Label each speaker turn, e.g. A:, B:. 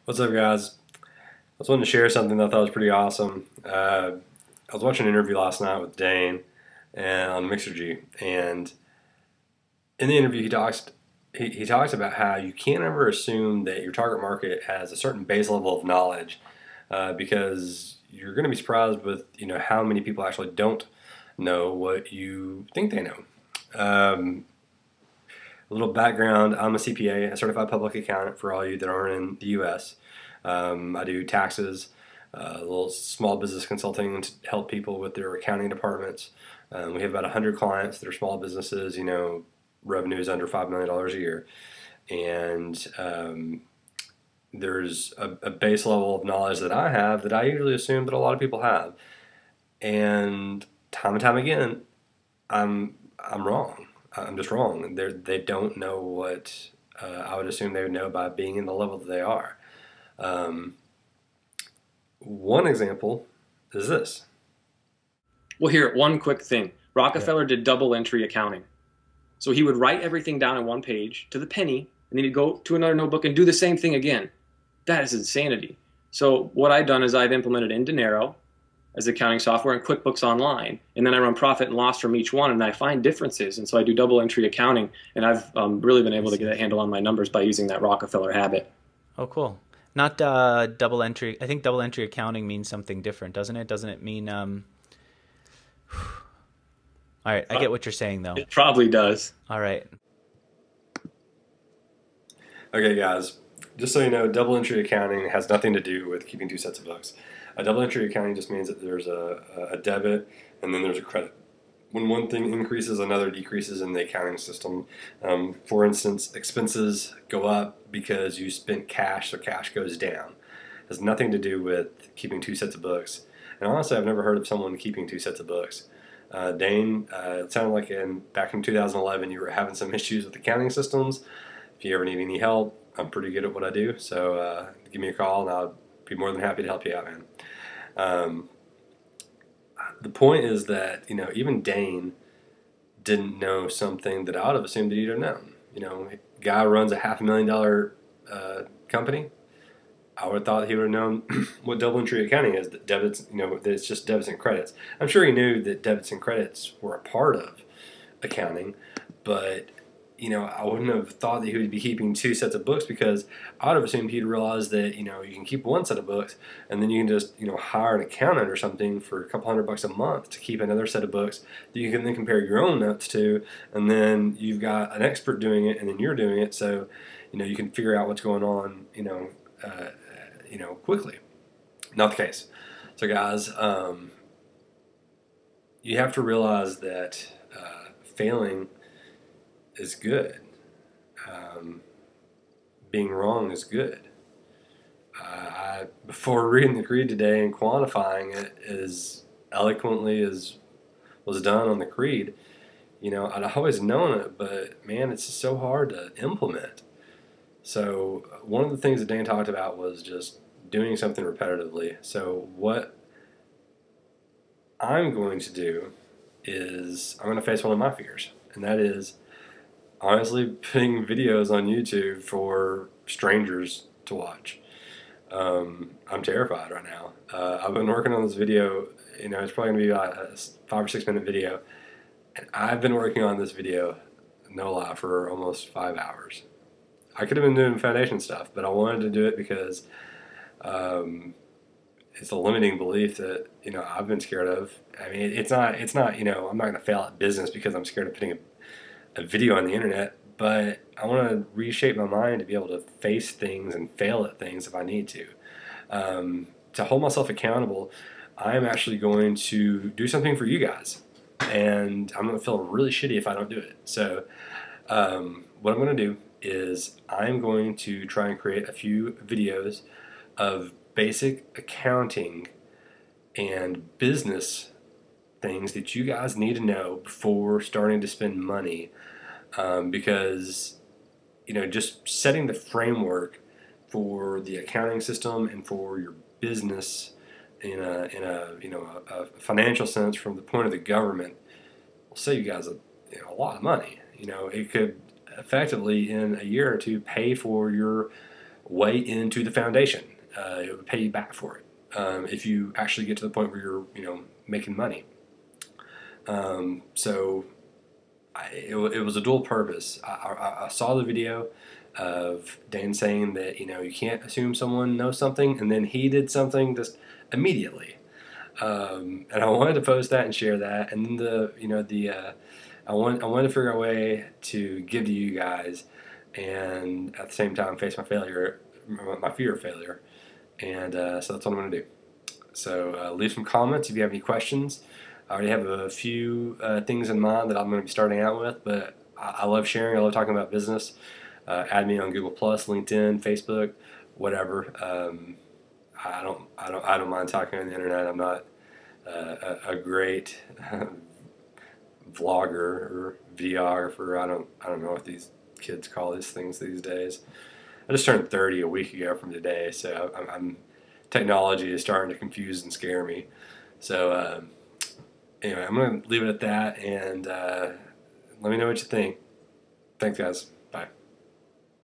A: What's up, guys? I was wanting to share something that I thought was pretty awesome. I was watching an interview last night with Dane and on Mixergy, and in the interview, he talks about how you can't ever assume that your target market has a certain base level of knowledge, because you're going to be surprised with how many people actually don't know what you think they know. Um, a little background: I'm a CPA, a certified public accountant for all you that aren't in the U.S. I do taxes, a little small business consulting to help people with their accounting departments. We have about 100 clients that are small businesses, revenues under $5 million a year. And there's a base level of knowledge that I have that I usually assume that a lot of people have. And time again, I'm wrong. I'm just wrong. They don't know what I would assume they would know by being in the level that they are. Um, One example is this.
B: Well, here, one quick thing.
A: Yeah.
B: Rockefeller did double entry accounting. So he would write everything down on one page to the penny, and then he'd go to another notebook and do the same thing again. That is insanity. So what I've done is I've implemented in Dinero as accounting software and QuickBooks Online, and then I run profit and loss from each one, and I find differences. And so I do double entry accounting, and I've really been
C: I
B: able to get
C: see.
B: a handle on my numbers by using that Rockefeller habit.
C: Oh, cool. Not double entry. I think double entry accounting means something different, doesn't it? Doesn't it mean all right, I get what you're saying though.
B: It probably does.
C: All right.
A: Okay, guys, just so you know, double entry accounting has nothing to do with keeping two sets of books. A double entry accounting just means that there's a debit and then there's a credit. When one thing increases, another decreases in the accounting system. For instance, expenses go up because you spent cash, so cash goes down. It has nothing to do with keeping two sets of books. And honestly, I've never heard of someone keeping two sets of books. Dane, it sounded like back in 2011 you were having some issues with accounting systems. If you ever need any help, I'm pretty good at what I do, so give me a call and I'll be more than happy to help you out, man. Um, the point is that even Dane didn't know something that I would have assumed that he'd have known. Guy runs a $500,000 company. I would have thought he would have known what double entry accounting is. That debits, that it's just debits and credits. I'm sure he knew that debits and credits were a part of accounting, but I wouldn't have thought that he would be keeping two sets of books, because I would have assumed he'd realize that you can keep one set of books and then you can just hire an accountant or something for a couple $100 a month to keep another set of books that you can then compare your own notes to, and then you've got an expert doing it and then you're doing it, so you can figure out what's going on uh, quickly. Not the case. So guys, you have to realize that failing is good. Um, Being wrong is good. Before reading the creed today and quantifying it as eloquently as was done on the creed, I'd always known it, but man, it's just so hard to implement. So one of the things that Dan talked about was just doing something repetitively. So what I'm going to do is I'm going to face one of my fears, and that is honestly putting videos on YouTube for strangers to watch. I'm terrified right now. I've been working on this video. It's probably going to be about a 5 or 6 minute video, and I've been working on this video, no lie, for almost 5 hours. I could have been doing foundation stuff, but I wanted to do it because um, it's a limiting belief that I've been scared of. I mean, it's not I'm not going to fail at business because I'm scared of putting a video on the internet, but I want to reshape my mind to be able to face things and fail at things if I need to. To hold myself accountable, I am actually going to do something for you guys, and I'm going to feel really shitty if I don't do it. So, what I'm going to do is I'm going to try and create a few videos of basic accounting and business things that you guys need to know before starting to spend money, because just setting the framework for the accounting system and for your business in a financial sense from the point of the government will save you guys a lot of money. It could effectively in a year or two pay for your way into the foundation. It would pay you back for it if you actually get to the point where you're, making money. So it was a dual purpose. I saw the video of Dan saying that you can't assume someone knows something, and then he did something just immediately. And I wanted to post that and share that, and then I wanted to figure out a way to give to you guys, and at the same time face my failure, my fear of failure, and so that's what I'm going to do. So leave some comments if you have any questions. I already have a few things in mind that I'm going to be starting out with, but I love sharing. I love talking about business. Add me on Google Plus, LinkedIn, Facebook, whatever. I don't mind talking on the internet. I'm not a great vlogger or videographer. I don't know what these kids call these things these days. I just turned 30 a week ago from today, so technology is starting to confuse and scare me. So anyway, I'm going to leave it at that, and let me know what you think. Thanks, guys. Bye.